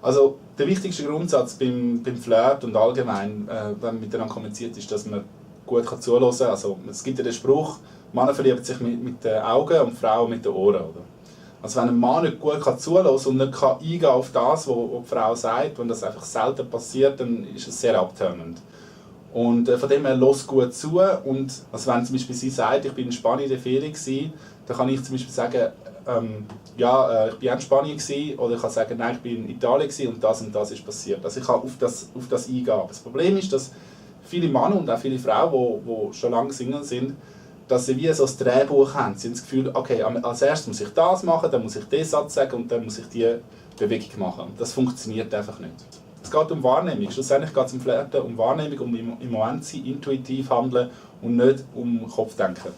Also der wichtigste Grundsatz beim Flirt und allgemein, wenn man miteinander kommuniziert, ist, dass man gut zuhören kann. Also, es gibt ja den Spruch, Männer verlieben sich mit den Augen und Frauen mit den Ohren. Oder? Also wenn ein Mann nicht gut zuhören kann und nicht eingehen auf das, was die Frau sagt, wenn das einfach selten passiert, dann ist es sehr abtönend. Und von dem her, hört gut zu. Und also wenn zum Beispiel sie sagt, ich bin in Spanien in der Ferien gewesen, dann kann ich zum Beispiel sagen, ich war in Spanien gewesen, oder ich kann sagen, nein, ich bin in Italien gewesen und das ist passiert. Also ich kann auf das eingehen. Aber das Problem ist, dass viele Männer und auch viele Frauen, die schon lange Single sind, dass sie wie so ein Drehbuch haben. Sie haben das Gefühl, okay, als erstes muss ich das machen, dann muss ich diesen Satz sagen und dann muss ich diese Bewegung machen. Das funktioniert einfach nicht. Es geht um Wahrnehmung. Schlussendlich geht es im Flirten um Wahrnehmung, um im Moment sein, intuitiv handeln und nicht um Kopfdenken.